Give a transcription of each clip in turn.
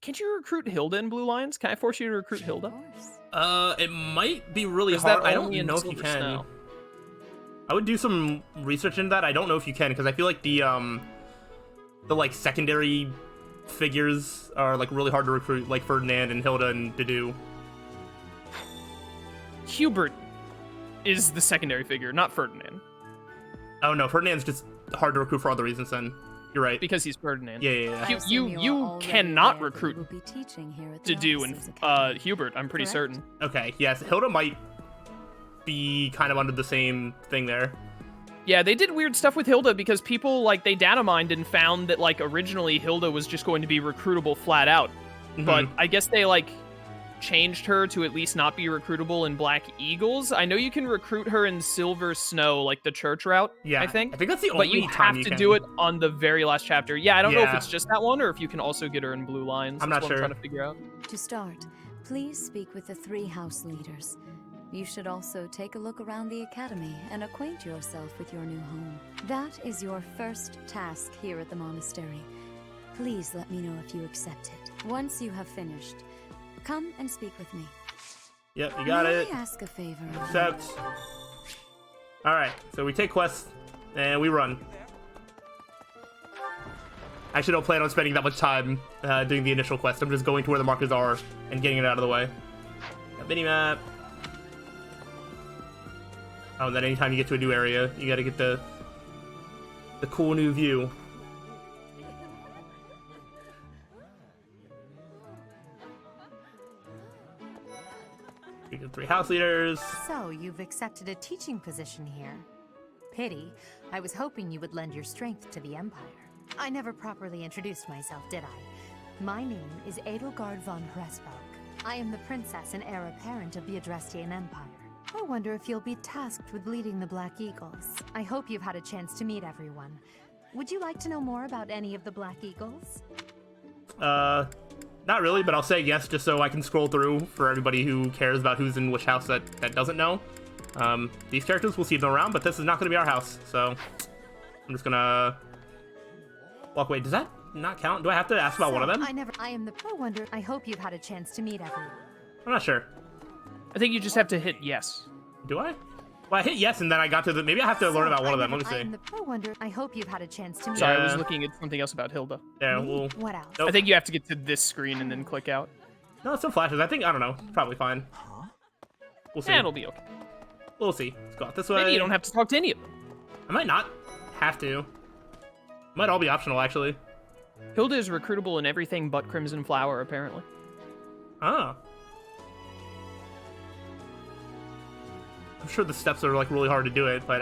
Can't you recruit Hilda in Blue Lions? Can I force you to recruit Of Hilda? course. It might be really Is that hard. I only don't in know if you Silver can. Snow? I would do some research into that. I don't know if you can because I feel like the like secondary figures are like really hard to recruit, like Ferdinand and Hilda and Dedue. Hubert is the secondary figure, not Ferdinand, Oh no, Ferdinand's just hard to recruit for other reasons. Then you're right. because he's Ferdinand. Yeah, yeah, yeah. I You assume are you already cannot aware that recruit you will be teaching here at the Dedue and Officers Academy, Hubert. I'm pretty correct? certain. Okay, yes, Hilda might be kind of under the same thing there. Yeah, they did weird stuff with Hilda because people like they data mined and found that like originally Hilda was just going to be recruitable flat out, but I guess they like changed her to at least not be recruitable in Black Eagles. I know you can recruit her in Silver Snow, like the church route. Yeah, I think. that's the But only you time have you to can. do it on the very last chapter. Yeah, I don't know if Yeah. it's just that one or if you can also get her in Blue Lions. I'm That's not what sure. I'm trying to figure out. To start, please speak with the 3 house leaders. You should also take a look around the academy and acquaint yourself with your new home. That is your first task here at the monastery. Please let me know if you accept it. Once you have finished, come and speak with me. Yep, you got May it. I ask a favor of you? Accept. Alright, so we take quests and we run. I actually don't plan on spending that much time doing the initial quest. I'm just going to where the markers are and getting it out of the way. Mini map. Oh, and then anytime you get to a new area, you gotta get the cool new view. We get 3 house leaders. So, you've accepted a teaching position here. Pity. I was hoping you would lend your strength to the Empire. I never properly introduced myself, did I? My name is Edelgard von Hresburg. I am the princess and heir apparent of the Adrestian Empire. I wonder if you'll be tasked with leading the Black Eagles. I hope you've had a chance to meet everyone. Would you like to know more about any of the Black Eagles? Not really, but I'll say yes just so I can scroll through for everybody who cares about who's in which house that doesn't know. These characters, we'll see them around, but this is not going to be our house, so I'm just gonna walk away. Does that not count? Do I have to ask about one of them? I wonder. I hope you've had a chance to meet everyone. I'm not sure. I think you just have to hit yes. Do I? Well, I hit yes, and then I got to the... Maybe I have to learn about one of them. Let me see. I hope you've had a chance to meet Sorry, I was Yeah. looking at something else about Hilda. Yeah, me. well... What else? Nope. I think you have to get to this screen and then click out. No, some flashes. I think... I don't know. Probably fine. We'll see. Yeah, it'll be okay. We'll see. Let's go out this way. Maybe you don't have to talk to any of them. I might not have to. Might all be optional, actually. Hilda is recruitable in everything but Crimson Flower, apparently. Oh. I'm sure the steps are like really hard to do it, but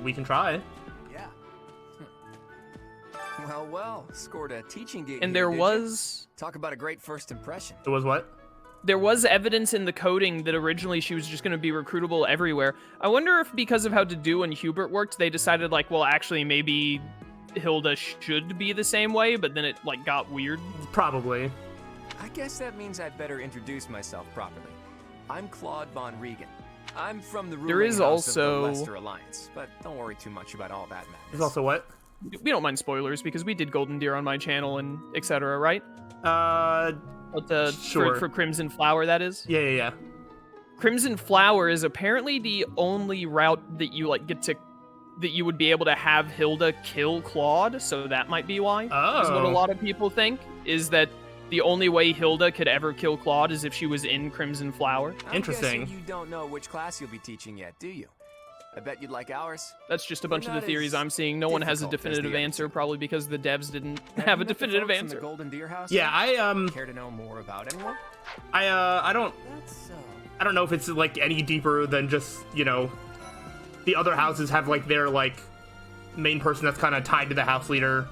we can try. Yeah. Well, scored a teaching gig. And here, there did was... you? Talk about a great first impression. It was what? There was evidence in the coding that originally she was just going to be recruitable everywhere. I wonder if because of how Dedue and Hubert worked, they decided like, well, actually, maybe Hilda should be the same way, but then it like got weird. Probably. I guess that means I'd better introduce myself properly. I'm Claude von Regan. I'm from the There ruling is house also- of the Leicester Alliance, but don't worry too much about all that madness. There's also what? We don't mind spoilers because we did Golden Deer on my channel and etc. Right? But, Sure. for Crimson Flower, that is. Yeah. Crimson Flower is apparently the only route that you like get to that you would be able to have Hilda kill Claude, so that might be why. Is what a Oh. lot of people think is that the only way Hilda could ever kill Claude is if she was in Crimson Flower. I'm Interesting. guessing you don't know which class you'll be teaching yet, do you? I bet you'd like ours. That's just a bunch of the not theories as I'm seeing. No one has a difficult as the definitive other answer, two. probably because the devs didn't have a you met the definitive folks in answer. the Golden Deer House? Yeah, Care to know more about anyone? I don't That's so. I don't know if it's like any deeper than just, you know, the other houses have like their like main person that's kind of tied to the house leader.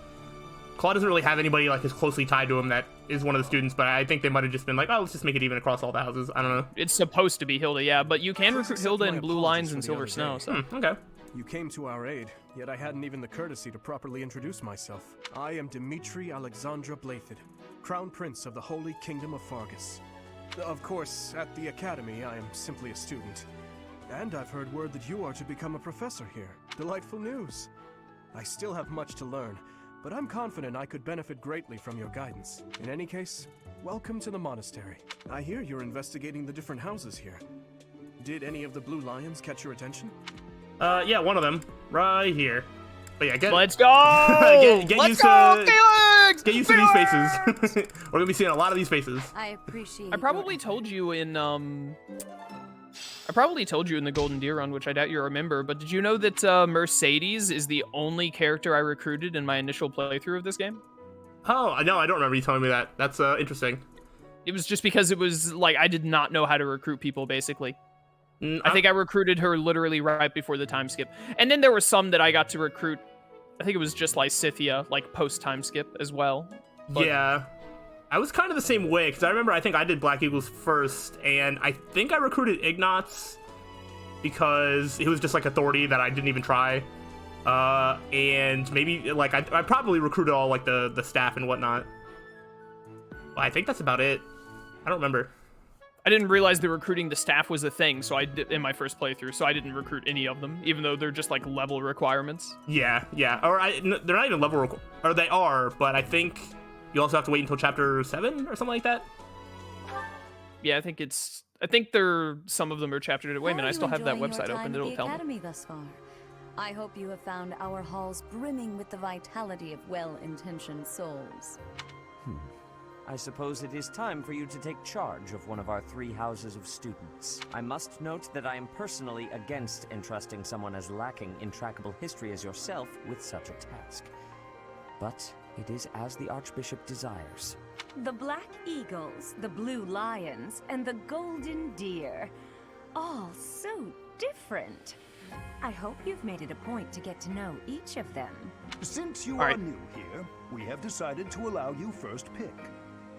Claude doesn't really have anybody like as closely tied to him that is one of the students, but I think they might have just been like, oh, let's just make it even across all the houses. I don't know. It's supposed to be Hilda, yeah, but you can recruit accept Hilda my in Blue apologies Lines for and the Silver other Snow, day. so. Okay. You came to our aid, yet I hadn't even the courtesy to properly introduce myself. I am Dimitri Alexandra Blathid, Crown Prince of the Holy Kingdom of Fargus. Of course, at the Academy, I am simply a student. And I've heard word that you are to become a professor here. Delightful news. I still have much to learn, but I'm confident I could benefit greatly from your guidance. In any case, welcome to the monastery. I hear you're investigating the different houses here. Did any of the blue lions catch your attention? Yeah, one of them. Right here. But yeah, Let's go! get Let's used go, to, Felix! Get used to these faces. We're gonna be seeing a lot of these faces. I appreciate. I probably told you in the Golden Deer run, which I doubt you remember, but did you know that Mercedes is the only character I recruited in my initial playthrough of this game? Oh, no, I don't remember you telling me that. That's interesting. It was just because it was like I did not know how to recruit people, basically. I think I recruited her literally right before the time skip. And then there were some that I got to recruit. I think it was just Lysithia, like post-time skip as well. But yeah. I was kind of the same way, because I think I did Black Eagles first, and I think I recruited Ignatz because he was just like authority that I didn't even try. And maybe, like, I probably recruited all, like, the staff and whatnot. But I think that's about it. I don't remember. I didn't realize the recruiting the staff was a thing, so I did in my first playthrough, so I didn't recruit any of them, even though they're just like level requirements. Yeah. Or they're not even level or they are, but I think you also have to wait until chapter 7 or something like that. Yeah, I think some of them are chapter. Wait a minute, I still have that website open. It'll tell me. Thus far. I hope you have found our halls brimming with the vitality of well-intentioned souls. I suppose it is time for you to take charge of one of our 3 houses of students. I must note that I am personally against entrusting someone as lacking in trackable history as yourself with such a task. But it is as the Archbishop desires. The Black Eagles, the Blue Lions, and the Golden Deer. All so different. I hope you've made it a point to get to know each of them. Since you are new here, we have decided to allow you first pick.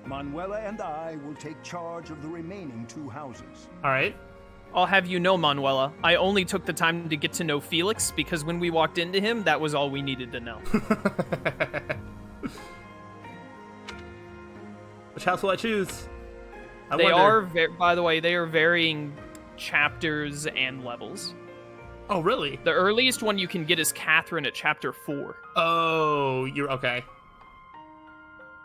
Manuela and I will take charge of the remaining 2 houses. All right. I'll have you know, Manuela, I only took the time to get to know Felix because when we walked into him, that was all we needed to know. Which house will I choose? By the way, they are varying chapters and levels. Oh, really? The earliest one you can get is Catherine at chapter 4. Oh, you're okay.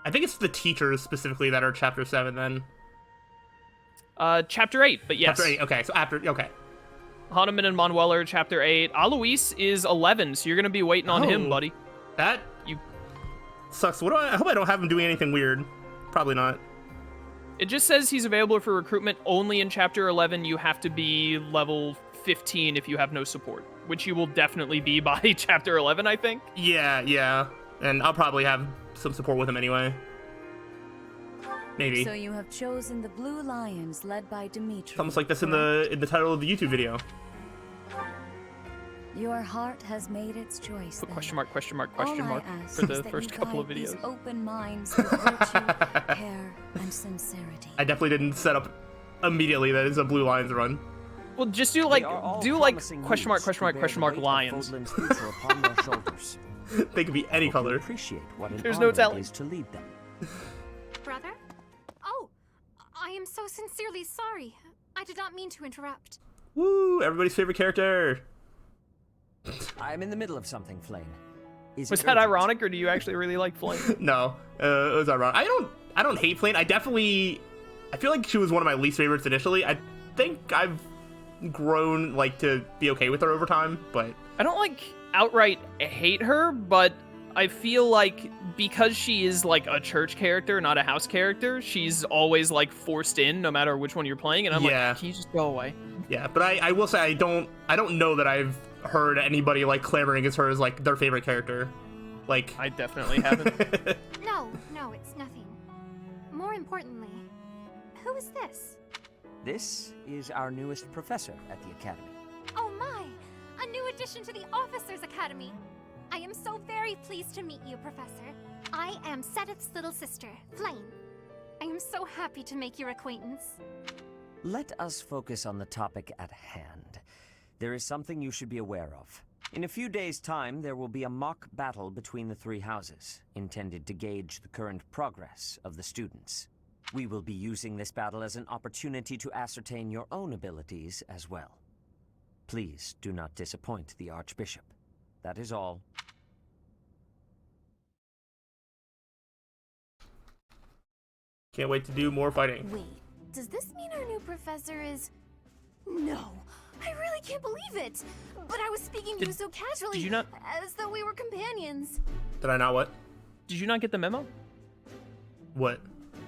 I think it's the teachers specifically that are chapter 7 then. Chapter 8, but yes. Chapter 8, okay. So after, okay. Hahnemann and Manuela are chapter 8. Alois is 11, so you're going to be waiting on him, buddy. That sucks. I hope I don't have him doing anything weird. Probably not. It just says he's available for recruitment only in chapter 11. You have to be level 15 if you have no support, which you will definitely be by chapter 11, I think. Yeah. And I'll probably have some support with him anyway. Maybe. So you have chosen the Blue Lions led by Dimitri. It's almost like this in the title of the YouTube video. Your heart has made its choice. Put question mark for the first couple of videos. Open minds with virtue, care, and sincerity. I definitely didn't set up immediately that it's a Blue Lions run. Well, just do question mark lions. They could be any color. There's no telling. To lead them. Brother? Oh, I am so sincerely sorry. I did not mean to interrupt. Woo! Everybody's favorite character. I'm in the middle of something, Flame. Was that ironic, or do you actually really like Flame? No, it was ironic. I don't hate Flame. I feel like she was one of my least favorites initially. I think I've grown to be okay with her over time, but I don't outright hate her, but I feel like because she is a church character, not a house character, she's always forced in no matter which one you're playing, and I'm can you just go away? Yeah, but I will say I don't know that I've heard anybody clamoring as her as their favorite character. I definitely haven't. No, it's nothing. More importantly, who is this? This is our newest professor at the Academy. Oh my! A new addition to the Officers Academy! I am so very pleased to meet you, Professor. I am Sedith's little sister, Flame. I am so happy to make your acquaintance. Let us focus on the topic at hand. There is something you should be aware of. In a few days' time, there will be a mock battle between the 3 houses, intended to gauge the current progress of the students. We will be using this battle as an opportunity to ascertain your own abilities as well. Please do not disappoint the Archbishop. That is all. Can't wait to do more fighting. Wait, does this mean our new professor is... No, I really can't believe it. But I was speaking to you so casually, did you not... as though we were companions. Did I not what? Did you not get the memo? What?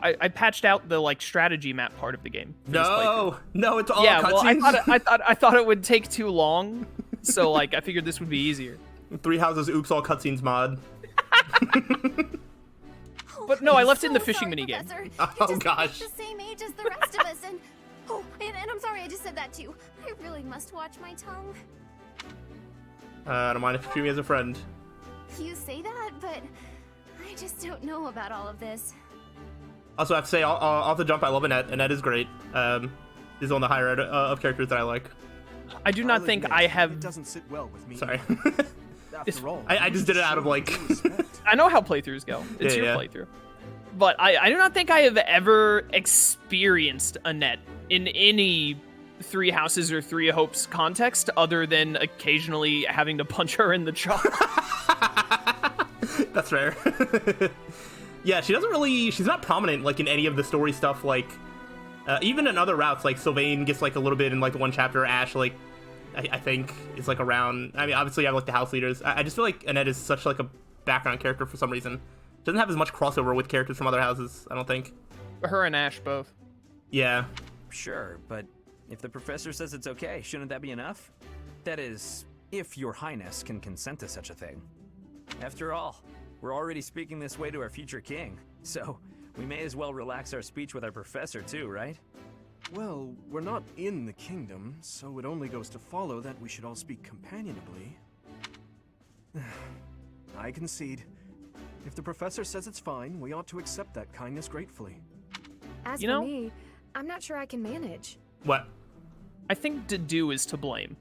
I patched out the like strategy map part of the game. No, it's all yeah, cutscenes. well, I thought it would take too long, so like I figured this would be easier. Three Houses Oops All Cutscenes mod. But no, I left it in the So fishing sorry, minigame. Professor. Oh, You're just gosh. the same age as the rest of us, and and I'm sorry I just said that too. I really must watch my tongue. I don't mind if you treat me as a friend. You say that, but I just don't know about all of this. Also, I have to say, off the jump, I love Annette. Annette is great. Is on the higher end of characters that I like. I do not think I have. It doesn't sit well with me. Sorry. After all, I just did it out of like. I know how playthroughs go. It's your playthrough. But I do not think I have ever experienced Annette in any Three Houses or Three Hopes context other than occasionally having to punch her in the jaw. That's fair. Yeah, she doesn't really. She's not prominent like in any of the story stuff. Like even in other routes, like Sylvain gets like a little bit in like the one chapter. Ash like I think is like around. I mean, obviously I have like the house leaders. I just feel like Annette is such like a background character for some reason. Doesn't have as much crossover with characters from other houses, I don't think. Her and Ash both. Yeah. Sure, but if the professor says it's okay, shouldn't that be enough? That is, if your highness can consent to such a thing. After all, we're already speaking this way to our future king, so we may as well relax our speech with our professor too, right? Well, we're not in the kingdom, so it only goes to follow that we should all speak companionably. I concede. If the professor says it's fine, we ought to accept that kindness gratefully. As You for know- me, I'm not sure I can manage. What? I think Dedue is to blame.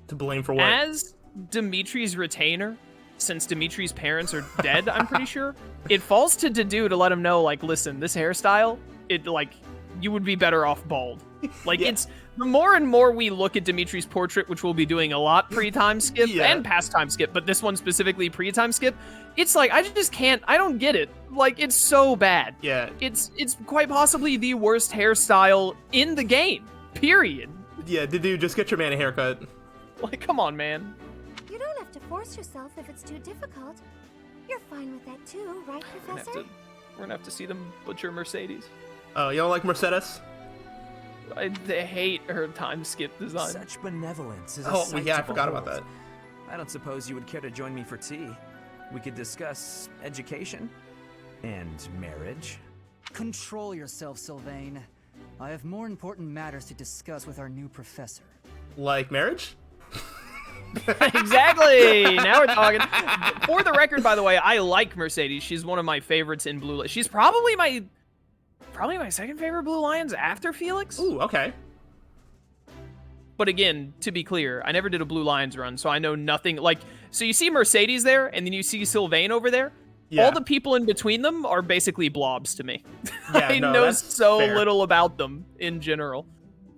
To blame for what? As Dimitri's retainer, since Dimitri's parents are dead, I'm pretty sure, it falls to Dedue to let him know, like, listen, this hairstyle, it, like, you would be better off bald. Like, it's, the more and more we look at Dimitri's portrait, which we'll be doing a lot pre-time skip and past time skip, but this one specifically pre-time skip, it's like, I just can't, I don't get it. Like, it's so bad. Yeah. It's quite possibly the worst hairstyle in the game, period. Yeah, dude, just get your man a haircut. Like, come on, man. You don't have to force yourself if it's too difficult. You're fine with that too, right, Professor? We're gonna have to see them butcher Mercedes. Oh, you don't like Mercedes? I hate her time skip design. Such benevolence is a Oh, sight yeah, I to forgot about behold. that. I don't suppose you would care to join me for tea. We could discuss education and marriage. Control yourself, Sylvain. I have more important matters to discuss with our new professor. Like marriage? Exactly. Now we're talking. For the record, by the way, I like Mercedes. She's one of my favorites in Blue. She's probably my second favorite Blue Lions after Felix. Ooh, okay. But again, to be clear, I never did a Blue Lions run, so I know nothing. Like, so you see Mercedes there, and then you see Sylvain over there. Yeah. All the people in between them are basically blobs to me. Yeah, I no, know that's so fair. little about them in general.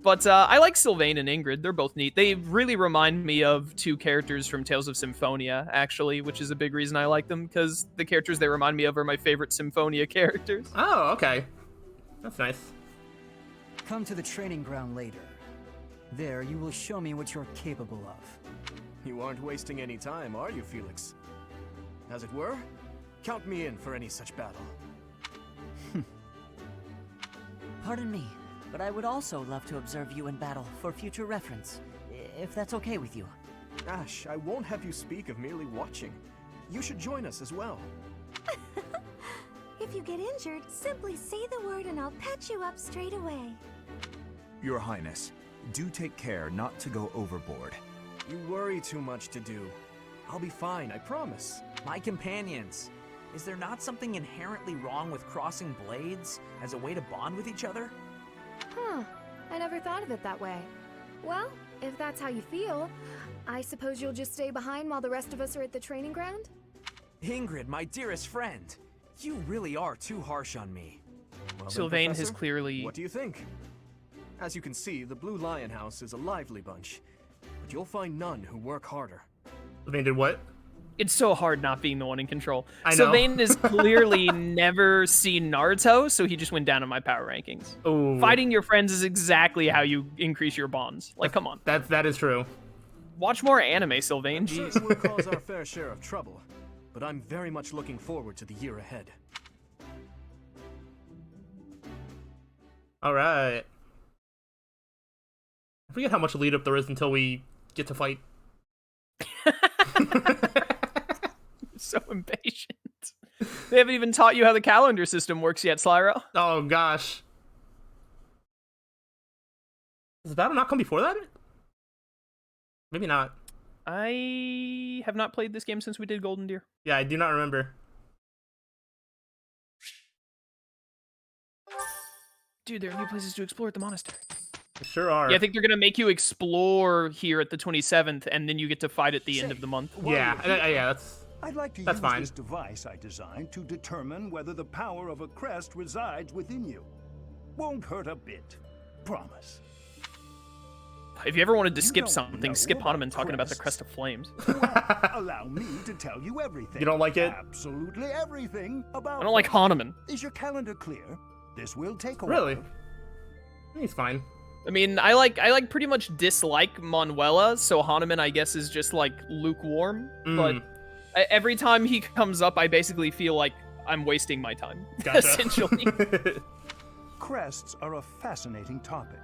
But I like Sylvain and Ingrid. They're both neat. They really remind me of two characters from Tales of Symphonia, actually, which is a big reason I like them, because the characters they remind me of are my favorite Symphonia characters. Oh, okay. That's nice. Come to the training ground later. There, you will show me what you're capable of. You aren't wasting any time, are you, Felix? As it were, count me in for any such battle. Pardon me, but I would also love to observe you in battle for future reference, if that's okay with you. Ash, I won't have you speak of merely watching. You should join us as well. If you get injured, simply say the word and I'll patch you up straight away. Your Highness, do take care not to go overboard. You worry too much to do. I'll be fine, I promise. My companions, is there not something inherently wrong with crossing blades as a way to bond with each other? Huh. I never thought of it that way. Well, if that's how you feel, I suppose you'll just stay behind while the rest of us are at the training ground? Ingrid, my dearest friend, you really are too harsh on me. Well then, Sylvain has Professor, clearly... What do you think? As you can see, the Blue Lion House is a lively bunch, but you'll find none who work harder. Sylvain did what? It's so hard not being the one in control. I know. Sylvain has clearly never seen Naruto, so he just went down in my power rankings. Ooh. Fighting your friends is exactly how you increase your bonds. Like, come on. That is true. Watch more anime, Sylvain. Jeez. Certain we'll cause our fair share of trouble, but I'm very much looking forward to the year ahead. All right. I forget how much lead up there is until we get to fight. So impatient. They haven't even taught you how the calendar system works yet, Slyroh. Oh gosh. Does the battle not come before that? Maybe not. I have not played this game since we did Golden Deer. Yeah, I do not remember. Dude, there are new places to explore at the monastery. They sure are. Yeah, I think they're gonna make you explore here at the 27th, and then you get to fight at the end of the month. Yeah, yeah, I'd like to that's use fine. this device I designed to determine whether the power of a crest resides within you. Won't hurt a bit. Promise. If you ever wanted to skip don't something, know skip about Hanuman talking about the crests. Crest of Flames. Allow me to tell you everything. You don't like it? Absolutely everything about I don't like Hanuman. Is your calendar clear? This will take a Really? while. He's fine. I mean, I like pretty much dislike Manuela, so Hanuman, I guess, is just like lukewarm. But every time he comes up, I basically feel like I'm wasting my time. Gotcha. Essentially. Crests are a fascinating topic,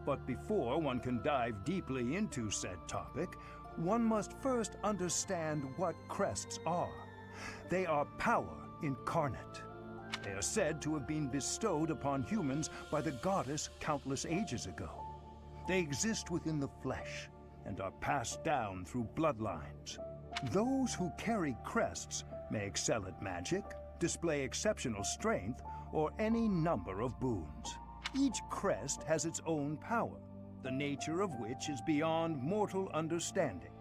but before one can dive deeply into said topic, one must first understand what crests are. They are power incarnate. They are said to have been bestowed upon humans by the goddess countless ages ago. They exist within the flesh and are passed down through bloodlines. Those who carry crests may excel at magic, display exceptional strength, or any number of boons. Each crest has its own power, the nature of which is beyond mortal understanding.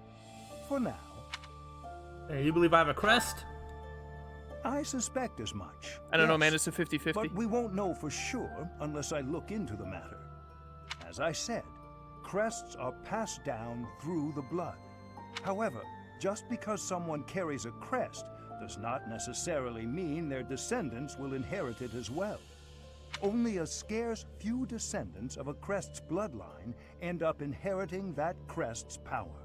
For now. Hey, you believe I have a crest? I suspect as much. I don't know, man. It's a 50-50. But we won't know for sure unless I look into the matter. As I said, crests are passed down through the blood. However, just because someone carries a crest does not necessarily mean their descendants will inherit it as well. Only a scarce few descendants of a crest's bloodline end up inheriting that crest's power.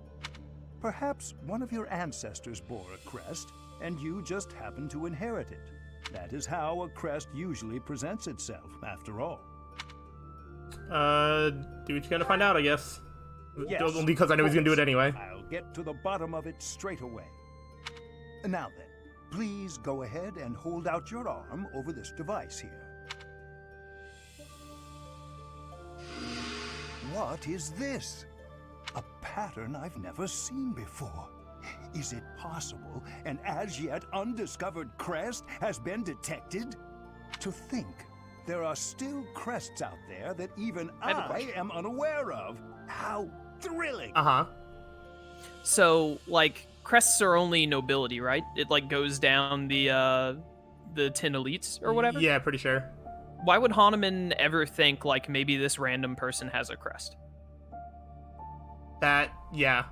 Perhaps one of your ancestors bore a crest, and you just happen to inherit it. That is how a crest usually presents itself, after all. Do what you gotta find out, I guess. Yes, Only because I know he's gonna do it anyway. I'll get to the bottom of it straight away. Now then, please go ahead and hold out your arm over this device here. What is this? A pattern I've never seen before. Is it possible an as yet undiscovered crest has been detected? To think there are still crests out there that even I am unaware of. How thrilling! Uh-huh. So, like, crests are only nobility, right? It, like, goes down the 10 elites or whatever? Yeah, pretty sure. Why would Hanuman ever think, like, maybe this random person has a crest? Yeah.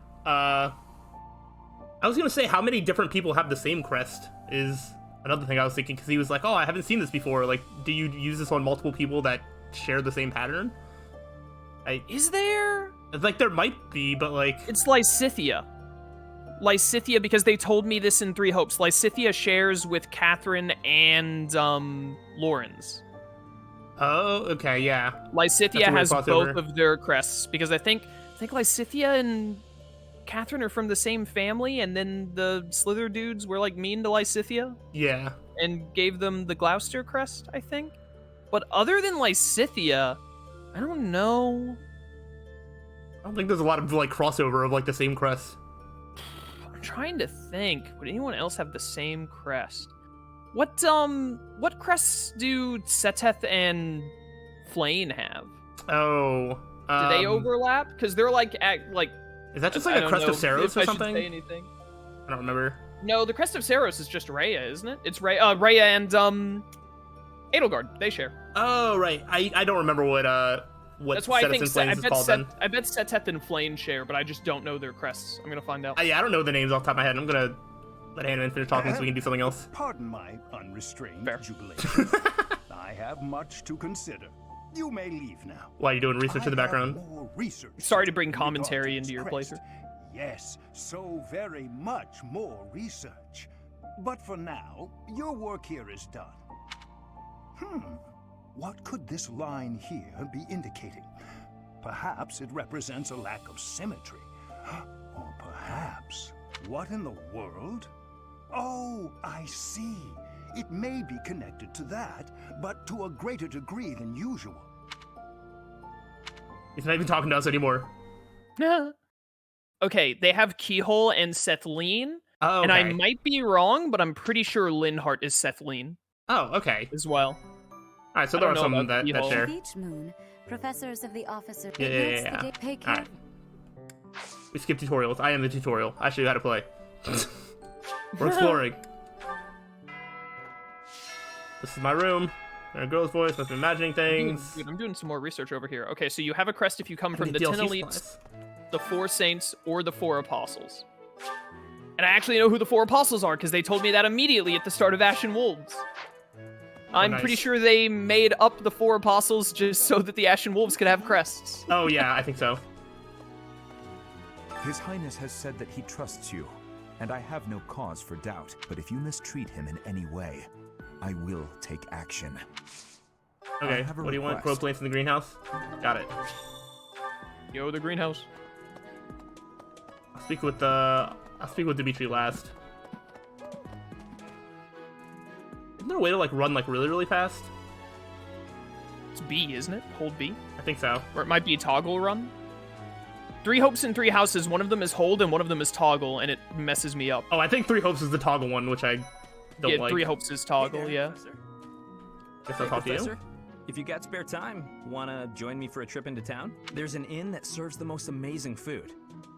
I was gonna say how many different people have the same crest is another thing I was thinking, because he was like, oh, I haven't seen this before. Like, do you use this on multiple people that share the same pattern? Is there? Like, there might be, but like... It's Lysithea. Lysithea, because they told me this in Three Hopes. Lysithea shares with Catherine and Lawrence. Oh, okay, yeah. Lysithea has both crossover. of their crests, because I think Lysithea and Catherine are from the same family, and then the Slither dudes were like mean to Lysithea. Yeah. And gave them the Gloucester crest, I think. But other than Lysithea, I don't know. I don't think there's a lot of like crossover of like the same crest. I'm trying to think. Would anyone else have the same crest? What crests do Seteth and Flayn have? Oh. Do they overlap? Because they're like Is that just like a Crest of Saros or something? Say anything. I don't remember. No, the Crest of Saros is just Rhea, isn't it? It's Rhea and Edelgard. They share. Oh right. I don't remember what That's why I think I bet Seteth and Flayn share, but I just don't know their crests. I'm gonna find out. Yeah, I don't know the names off the top of my head. I'm gonna Let Hannah finish talking so we can do something else. Pardon my unrestrained jubilation. I have much to consider. You may leave now. Why are you doing research in the background? More research. Sorry to bring commentary into your playthrough. Yes, so very much more research. But for now, your work here is done. What could this line here be indicating? Perhaps it represents a lack of symmetry. Or perhaps, what in the world? Oh, I see. It may be connected to that, but to a greater degree than usual. He's not even talking to us anymore. Okay, they have Keyhole and Sethleen. Oh, okay. And I might be wrong, but I'm pretty sure Linhart is Sethleen. Oh, okay. As well. Alright, so there are some that share. With each moon, professors of the officer... Yeah. Pay care. Alright. We skip tutorials. I am the tutorial. I show you how to play. We're exploring. This is my room. And a girl's voice. I've been imagining things. Dude, I'm doing some more research over here. Okay, so you have a crest if you come from the 10 elites, the 4 saints, or the 4 apostles. And I actually know who the 4 apostles are, because they told me that immediately at the start of Ashen Wolves. I'm pretty sure they made up the 4 apostles just so that the Ashen Wolves could have crests. Oh, yeah, I think so. His Highness has said that he trusts you, and I have no cause for doubt. But if you mistreat him in any way, I will take action. Okay, what do you want? Grow plants in the greenhouse? Got it. Yo, the greenhouse. I'll speak with Dimitri last. Isn't there a way to run really, really fast? It's B, isn't it? Hold B? I think so. Or it might be toggle run. 3 hopes and 3 houses. One of them is hold and one of them is toggle, and it messes me up. Oh, I think 3 hopes is the toggle one, which I don't like. 3 hopes is toggle, there, yeah. Professor. Guess I'll talk to you. If you got spare time, wanna join me for a trip into town? There's an inn that serves the most amazing food.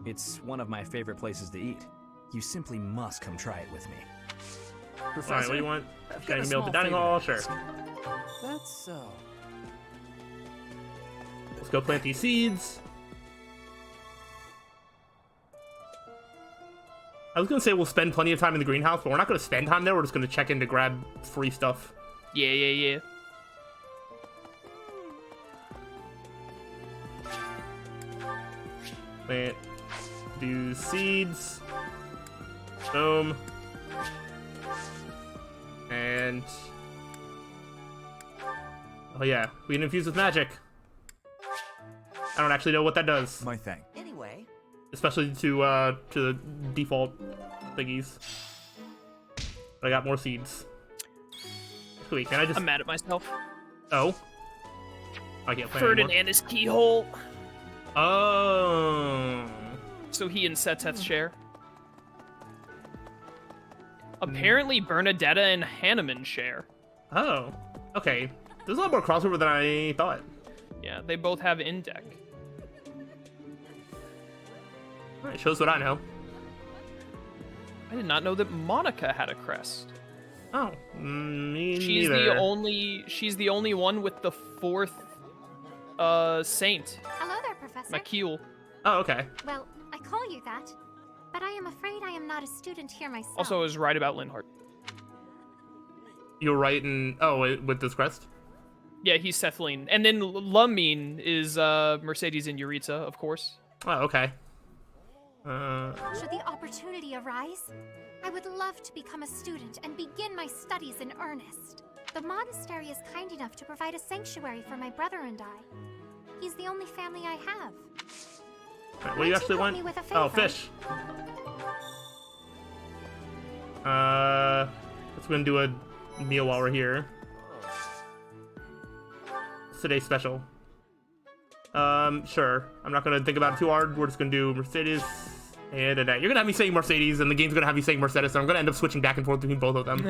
It's one of my favorite places to eat. You simply must come try it with me. Professor, alright, what do you want? Getting meal at the dining hall? Sure. That's so. Let's go plant these seeds. I was gonna say we'll spend plenty of time in the greenhouse, but we're not gonna spend time there. We're just gonna check in to grab free stuff. Yeah. Plant. Do seeds. Boom. And... oh yeah, we can infuse with magic. I don't actually know what that does. My thing. Anyway. Especially to the default thingies. But I got more seeds. Wait, can I just... I'm mad at myself. Oh? I can't play anymore. Ferdinand is Keyhole. Oh. So he and Seteth share. Apparently Bernadetta and Hanneman share. Oh. Okay. There's a lot more crossover than I thought. Yeah, they both have in-deck. Alright, shows what I know. I did not know that Monica had a crest. Oh, me She's neither. She's the only one with the 4th saint. Hello there, Professor. Makeel. Oh, okay. Well, I call you that, but I am afraid I am not a student here myself. Also, I was right about Linhart. You're right in... oh, with this crest? Yeah, he's Sethleen. And then Lumine is Mercedes and Yuritsa, of course. Oh, okay. Should the opportunity arise, I would love to become a student and begin my studies in earnest. The monastery is kind enough to provide a sanctuary for my brother and I. He's the only family I have. Right, what do you actually want? Oh, fish. Let's go and do a meal while we're here. It's today's special. Sure. I'm not gonna think about it too hard. We're just gonna do Mercedes and Annette. You're gonna have me saying Mercedes, and the game's gonna have me saying Mercedes, so I'm gonna end up switching back and forth between both of them.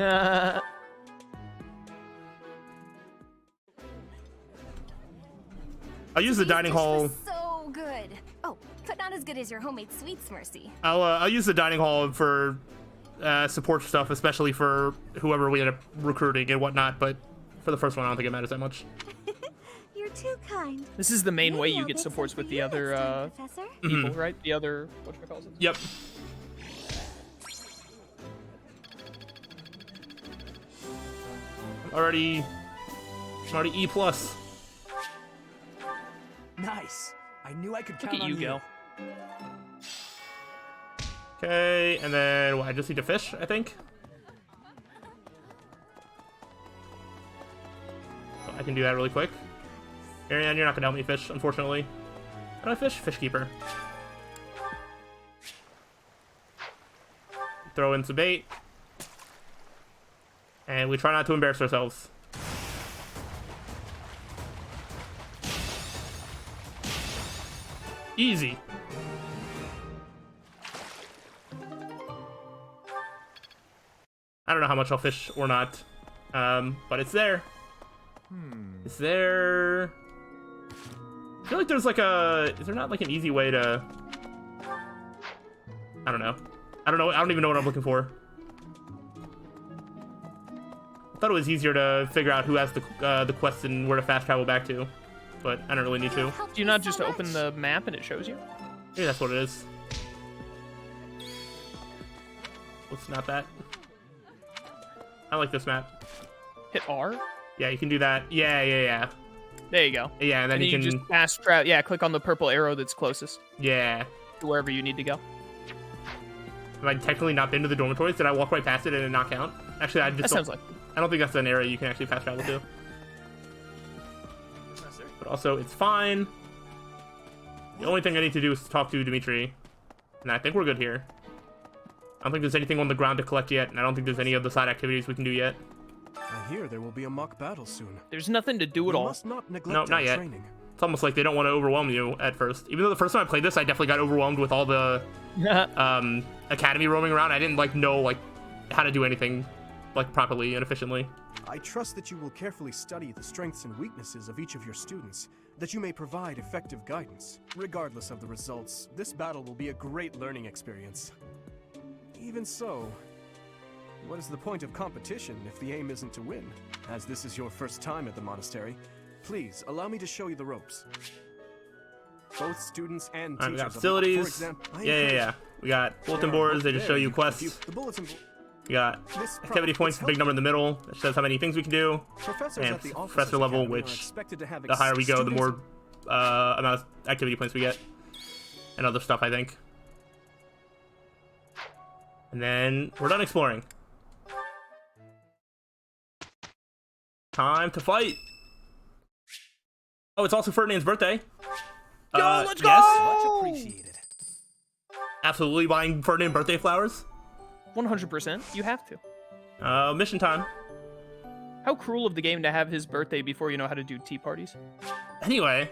I'll use the dining hall. So good. Oh, but not as good as your homemade sweets, Mercy. I'll use the dining hall for support stuff, especially for whoever we end up recruiting and whatnot. But for the first one, I don't think it matters that much. You're too kind. This is the main way you get supports with the other people, right? The other whatchamacallit. Yep. already E+. Nice. I knew I could Look count at on you go. Okay, and then I just need to fish, I think. So I can do that really quick. Ariane, you're not gonna help me fish, unfortunately. How do I fish? Fishkeeper. Throw in some bait. And we try not to embarrass ourselves. Easy. I don't know how much I'll fish or not, but it's there. Is there... I feel like there's like a... Is there not like an easy way to... I don't know. I don't even know what I'm looking for. I thought it was easier to figure out who has the quest and where to fast travel back to, but I don't really need to. Do you not just open the map and it shows you? Maybe that's what it is. Let's snap that. I like this map. Hit R? Yeah, you can do that. Yeah. There you go. Yeah, and then you can just fast travel. Yeah, click on the purple arrow that's closest. Yeah. To wherever you need to go. Have I technically not been to the dormitories? Did I walk right past it and it not count? Actually, That sounds like... I don't think that's an area you can actually fast travel to. But also, it's fine. The only thing I need to do is talk to Dimitri. And I think we're good here. I don't think there's anything on the ground to collect yet, and I don't think there's any of the side activities we can do yet. I hear there will be a mock battle soon. There's nothing to do at all. Must not neglect No, not yet. training. It's almost like they don't want to overwhelm you at first. Even though the first time I played this, I definitely got overwhelmed with all the academy roaming around. I didn't know how to do anything properly and efficiently. I trust that you will carefully study the strengths and weaknesses of each of your students, that you may provide effective guidance. Regardless of the results, this battle will be a great learning experience. Even so, what is the point of competition if the aim isn't to win? As this is your first time at the monastery, please allow me to show you the ropes. Both students and teachers. We got facilities. For example, Yeah. We got bulletin boards. They just show you quests. The bulletin We got activity points, the big number in the middle. That shows how many things we can do. And professor level, which the higher we go, the more amount of activity points we get. And other stuff, I think. And then we're done exploring. Time to fight. Oh, it's also Ferdinand's birthday. Yo, let's go! Much appreciated. Absolutely buying Ferdinand birthday flowers. 100%. You have to. Mission time. How cruel of the game to have his birthday before you know how to do tea parties. Anyway,